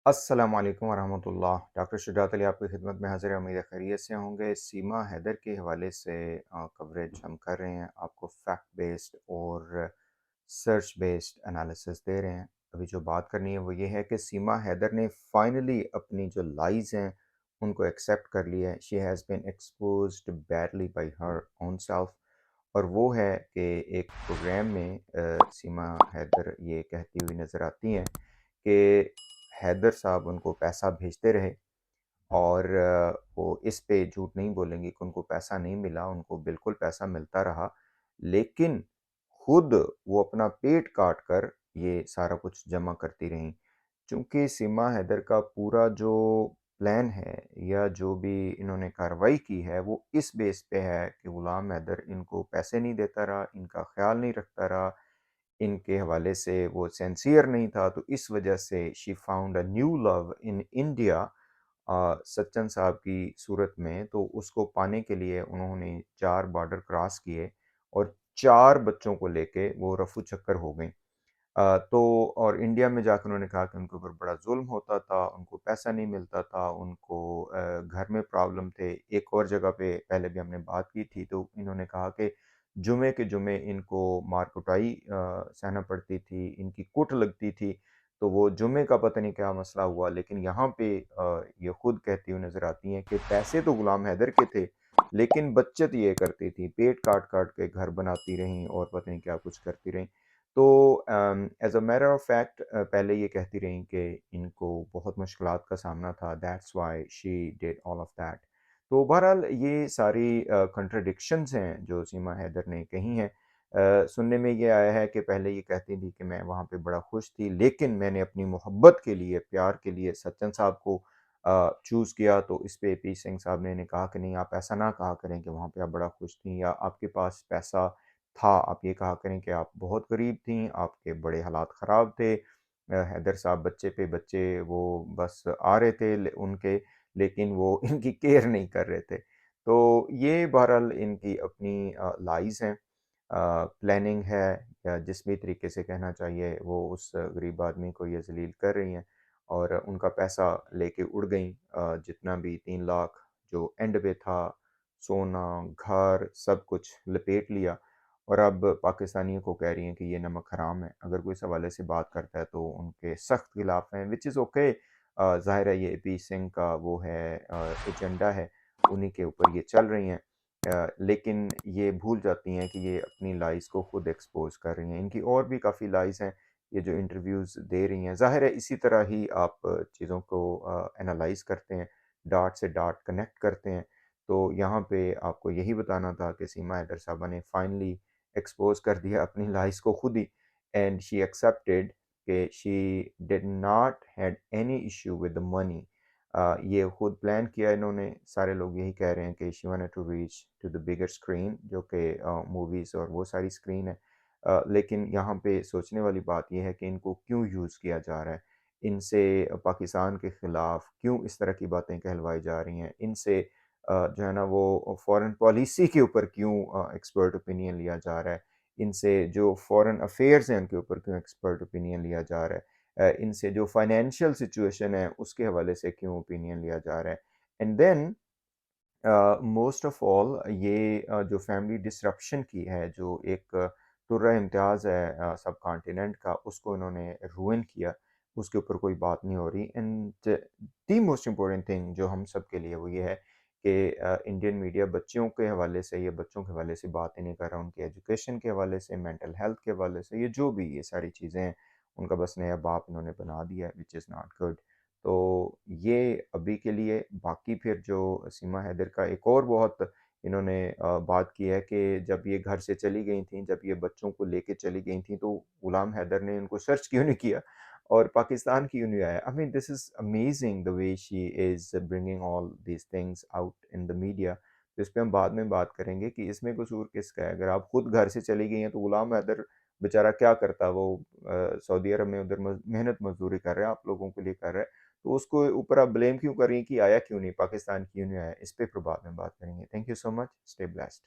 السلام علیکم ورحمۃ اللہ۔ ڈاکٹر شجاعت علی آپ کی خدمت میں حاضر ہے، امید ہے خیریت سے ہوں گے۔ سیما حیدر کے حوالے سے کوریج ہم کر رہے ہیں، آپ کو فیکٹ بیسڈ اور سرچ بیسڈ انالیسس دے رہے ہیں۔ ابھی جو بات کرنی ہے وہ یہ ہے کہ سیما حیدر نے فائنلی اپنی جو لائز ہیں ان کو ایکسیپٹ کر لیا ہے۔ She has been exposed badly by her own self, اور وہ ہے کہ ایک پروگرام میں سیما حیدر یہ کہتی ہوئی نظر آتی ہیں کہ حیدر صاحب ان کو پیسہ بھیجتے رہے، اور وہ اس پہ جھوٹ نہیں بولیں گی کہ ان کو پیسہ نہیں ملا، ان کو بالکل پیسہ ملتا رہا، لیکن خود وہ اپنا پیٹ کاٹ کر یہ سارا کچھ جمع کرتی رہیں۔ چونکہ سیما حیدر کا پورا جو پلان ہے یا جو بھی انہوں نے کارروائی کی ہے وہ اس بیس پہ ہے کہ غلام حیدر ان کو پیسے نہیں دیتا رہا، ان کا خیال نہیں رکھتا رہا، ان کے حوالے سے وہ سینسیئر نہیں تھا، تو اس وجہ سے she found a new love in India Sachin صاحب کی صورت میں۔ تو اس کو پانے کے لیے انہوں نے 4 بارڈر کراس کیے اور 4 بچوں کو لے کے وہ رفو چکر ہو گئیں۔ تو اور انڈیا میں جا کے انہوں نے کہا کہ ان کے اوپر بڑا ظلم ہوتا تھا، ان کو پیسہ نہیں ملتا تھا، ان کو گھر میں پرابلم تھے۔ ایک اور جگہ پہ پہلے بھی ہم نے بات کی تھی، تو انہوں نے کہا کہ جمعے کے جمعے ان کو مار کٹائی سہنا پڑتی تھی، ان کی کٹ لگتی تھی۔ تو وہ جمعے کا پتہ نہیں کیا مسئلہ ہوا، لیکن یہاں پہ یہ خود کہتی ہوئی نظر آتی ہیں کہ پیسے تو غلام حیدر کے تھے، لیکن بچت یہ کرتی تھی، پیٹ کاٹ کاٹ کے گھر بناتی رہیں اور پتہ نہیں کیا کچھ کرتی رہیں۔ تو as a matter of fact پہلے یہ کہتی رہیں کہ ان کو بہت مشکلات کا سامنا تھا، that's why she did all of that. تو بہرحال یہ ساری کنٹرڈکشنز ہیں جو سیما حیدر نے کہی ہیں۔ سننے میں یہ آیا ہے کہ پہلے یہ کہتی تھی کہ میں وہاں پہ بڑا خوش تھی، لیکن میں نے اپنی محبت کے لیے، پیار کے لیے سچن صاحب کو چوز کیا۔ تو اس پہ پی سنگھ صاحب نے کہا کہ نہیں، آپ ایسا نہ کہا کریں کہ وہاں پہ آپ بڑا خوش تھیں یا آپ کے پاس پیسہ تھا، آپ یہ کہا کریں کہ آپ بہت غریب تھیں، آپ کے بڑے حالات خراب تھے۔ حیدر صاحب بچے پہ بچے وہ بس آ رہے تھے ان کے، لیکن وہ ان کی کیئر نہیں کر رہے تھے۔ تو یہ بہرحال ان کی اپنی لائز ہیں، پلاننگ ہے، یا جس بھی طریقے سے کہنا چاہیے، وہ اس غریب آدمی کو یہ ذلیل کر رہی ہیں، اور ان کا پیسہ لے کے اڑ گئیں۔ جتنا بھی 3 لاکھ جو اینڈ پہ تھا، سونا، گھر، سب کچھ لپیٹ لیا، اور اب پاکستانیوں کو کہہ رہی ہیں کہ یہ نمک حرام ہے۔ اگر کوئی اس حوالے سے بات کرتا ہے تو ان کے سخت خلاف ہیں، وچ از اوکے۔ ظاہر ہے یہ پی سنگھ کا وہ ہے ایجنڈا ہے، انہی کے اوپر یہ چل رہی ہیں، لیکن یہ بھول جاتی ہیں کہ یہ اپنی لائز کو خود ایکسپوز کر رہی ہیں۔ ان کی اور بھی کافی لائز ہیں، یہ جو انٹرویوز دے رہی ہیں۔ ظاہر ہے اسی طرح ہی آپ چیزوں کو انالائز کرتے ہیں، ڈاٹ سے ڈاٹ کنیکٹ کرتے ہیں۔ تو یہاں پہ آپ کو یہی بتانا تھا کہ سیما حیدر صاحبہ نے فائنلی ایکسپوز کر دیا اپنی لائز کو خود ہی، اینڈ شی ایکسیپٹیڈ کہ she did not had any issue with the money. یہ خود پلان کیا انہوں نے، سارے لوگ یہی کہہ رہے ہیں کہ she wanted to reach to the bigger screen, جو کہ موویز اور وہ ساری اسکرین ہے۔ لیکن یہاں پہ سوچنے والی بات یہ ہے کہ ان کو کیوں یوز کیا جا رہا ہے، ان سے پاکستان کے خلاف کیوں اس طرح کی باتیں کہلوائی جا رہی ہیں، ان سے جو ہے نا وہ فورن پالیسی کے اوپر کیوں ایکسپرٹ اوپینین لیا جا رہا ہے، ان سے جو فورن افیئرز ہیں ان کے اوپر کیوں ایکسپرٹ اوپینین لیا جا رہا ہے، ان سے جو فائنینشیل سچویشن ہے اس کے حوالے سے کیوں اوپینین لیا جا رہا ہے۔ And then most of all یہ جو فیملی ڈسرپشن کی ہے، جو ایک ترہ امتیاز ہے سب کانٹیننٹ کا، اس کو انہوں نے روئن کیا، اس کے اوپر کوئی بات نہیں ہو رہی۔ And the most important thing جو ہم سب کے لیے وہ یہ ہے کہ انڈین میڈیا بچوں کے حوالے سے، یہ بچوں کے حوالے سے بات ہی نہیں کر رہا، ان کی ایجوکیشن کے حوالے سے، مینٹل ہیلتھ کے حوالے سے، یہ جو بھی یہ ساری چیزیں ہیں ان کا بس نیا باپ انہوں نے بنا دیا ہے، وچ از ناٹ گڈ۔ تو یہ ابھی کے لیے۔ باقی پھر جو سیما حیدر کا ایک اور بہت انہوں نے بات کی ہے کہ جب یہ گھر سے چلی گئی تھیں، جب یہ بچوں کو لے کے چلی گئی تھیں، تو غلام حیدر نے ان کو سرچ کیوں نہیں کیا اور پاکستان کیوں نہیں آیا؟ I mean this is amazing the way she is bringing all these things out in the media۔ اس پہ ہم بعد میں بات کریں گے کہ اس میں قصور کس کا ہے۔ اگر آپ خود گھر سے چلی گئی ہیں تو غلام حیدر بیچارہ کیا کرتا؟ وہ سعودی عرب میں ادھر محنت مزدوری کر رہا ہے، آپ لوگوں کے لیے کر رہا ہے، تو اس کو اوپر آپ بلیم کیوں کر رہی ہیں کہ آیا کیوں نہیں، پاکستان کیوں نہیں آیا؟ اس پہ پھر بعد میں بات کریں گے۔ Thank you so much, stay blessed.